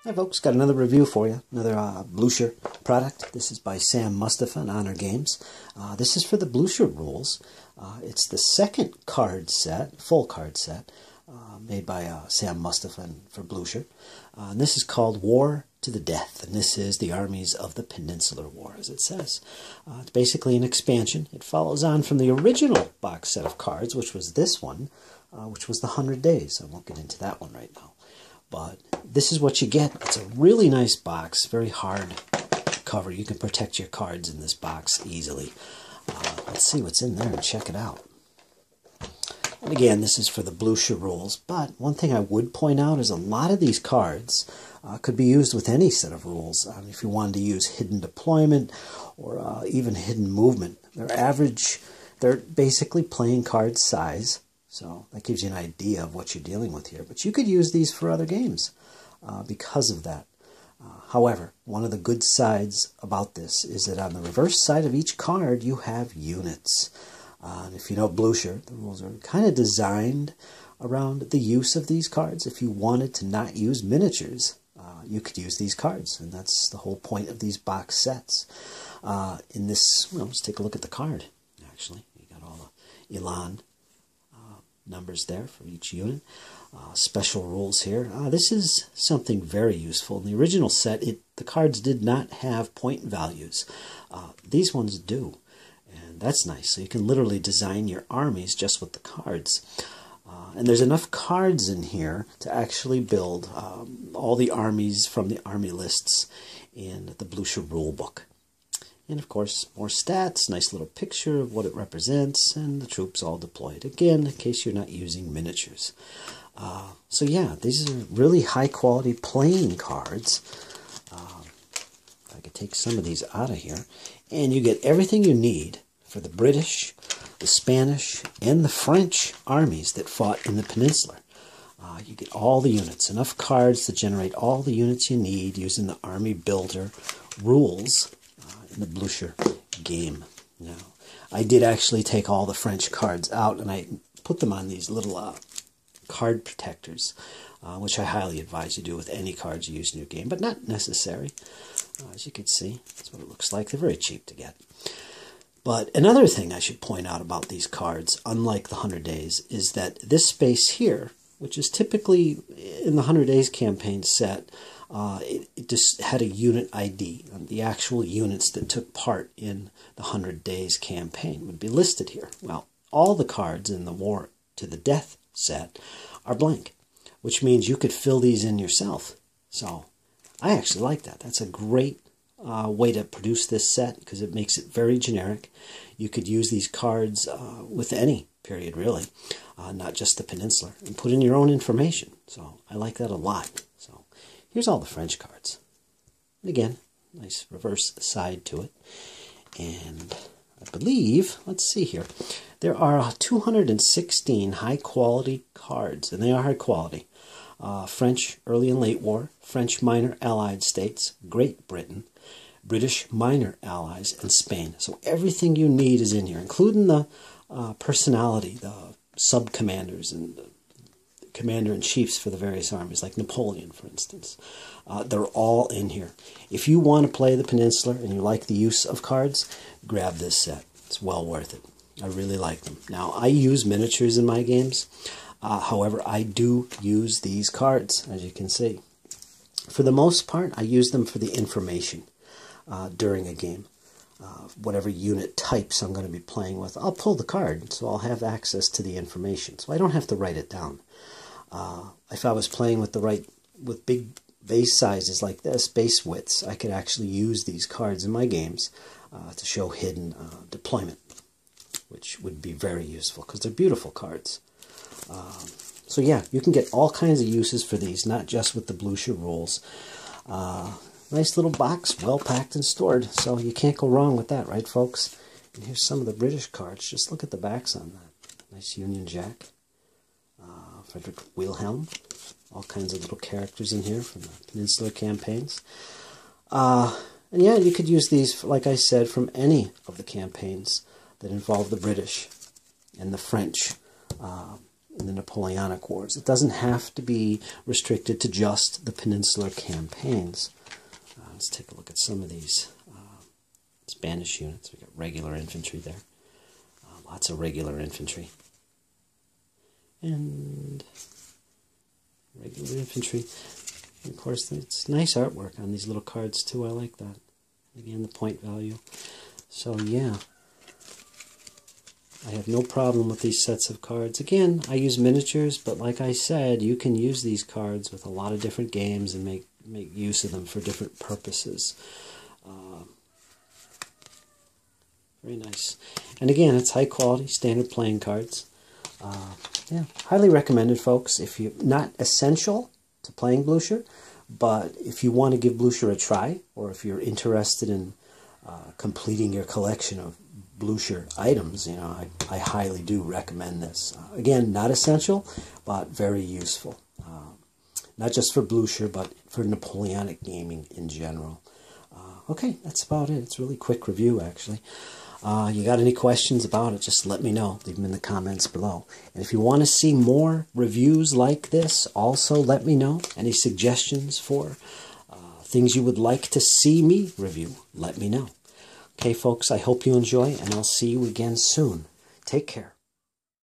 Hi folks, got another review for you, another Blucher product. This is by Sam Mustafa and Honor Games. This is for the Blucher rules. It's the second card set, full card set, made by Sam Mustafa for Blucher. And this is called War to the Death, and this is the armies of the Peninsular War, as it says. It's basically an expansion. It follows on from the original box set of cards, which was this one, which was the 100 Days. I won't get into that one right now. But this is what you get. It's a really nice box, very hard cover. You can protect your cards in this box easily. Let's see what's in there and check it out. And again, this is for the Blucher rules, but one thing I would point out is a lot of these cards could be used with any set of rules. If you wanted to use hidden deployment or even hidden movement. They're basically playing card size. So that gives you an idea of what you're dealing with here. But you could use these for other games because of that. However, one of the good sides about this is that on the reverse side of each card, you have units. And if you know Blucher, the rules are kind of designed around the use of these cards. If you wanted to not use miniatures, you could use these cards. And that's the whole point of these box sets. In this, well, let's take a look at the card, actually. You got all the Elan numbers there for each unit. Special rules here. This is something very useful. In the original set, the cards did not have point values. These ones do. And that's nice. So you can literally design your armies just with the cards. And there's enough cards in here to actually build all the armies from the army lists in the Blucher rule book. And of course, more stats, nice little picture of what it represents, and the troops all deployed. Again, in case you're not using miniatures. So yeah, these are really high quality playing cards. I could take some of these out of here. And you get everything you need for the British, the Spanish, and the French armies that fought in the Peninsula. You get all the units, enough cards to generate all the units you need using the Army Builder rules in the Blucher game. Now, I did actually take all the French cards out and I put them on these little card protectors, which I highly advise you do with any cards you use in your game, but not necessary. As you can see, that's what it looks like. They're very cheap to get. But another thing I should point out about these cards, unlike the 100 Days, is that this space here, which is typically in the 100 Days campaign set, it just had a unit ID. The actual units that took part in the 100 Days campaign would be listed here. Well, all the cards in the War to the Death set are blank, which means you could fill these in yourself. So I actually like that. That's a great way to produce this set because it makes it very generic. You could use these cards with any period, really, not just the Peninsula, and put in your own information. So I like that a lot. So here's all the French cards. And again, nice reverse side to it. And I believe, let's see here, there are 216 high-quality cards, and they are high quality. French early and late war, French minor allied states, Great Britain, British minor allies, and Spain. So everything you need is in here, including the personality, the sub-commanders and the commander-in-chiefs for the various armies, like Napoleon, for instance. They're all in here. If you want to play the Peninsula and you like the use of cards, grab this set. It's well worth it. I really like them. Now, I use miniatures in my games. However, I do use these cards, as you can see. For the most part, I use them for the information during a game. Whatever unit types I'm going to be playing with, I'll pull the card, so I'll have access to the information. So I don't have to write it down. If I was playing with big base sizes like this, base widths, I could actually use these cards in my games to show hidden deployment, which would be very useful because they're beautiful cards. So yeah, you can get all kinds of uses for these, not just with the Blucher rules. Nice little box, well packed and stored, so you can't go wrong with that, right folks? And here's some of the British cards. Just look at the backs on that. Nice Union Jack. Frederick Wilhelm. All kinds of little characters in here from the Peninsular campaigns. And yeah, you could use these, like I said, from any of the campaigns that involve the British and the French in the Napoleonic Wars. It doesn't have to be restricted to just the Peninsular campaigns. Let's take a look at some of these Spanish units. We got regular infantry there. Lots of regular infantry. And regular infantry. And of course, it's nice artwork on these little cards too. I like that. Again, the point value. So yeah, I have no problem with these sets of cards. Again, I use miniatures, but like I said, you can use these cards with a lot of different games and make use of them for different purposes. Very nice. And again, it's high quality, standard playing cards. Yeah, highly recommended, folks. If you're not essential to playing Blucher, but if you want to give Blucher a try, or if you're interested in completing your collection of Blucher items, you know, I highly do recommend this. Again, not essential, but very useful. Not just for Blucher, but for Napoleonic gaming in general. Okay, that's about it. It's a really quick review, actually. You got any questions about it, just let me know. Leave them in the comments below. And if you want to see more reviews like this, also let me know. Any suggestions for things you would like to see me review, let me know. Okay, folks, I hope you enjoy, and I'll see you again soon. Take care.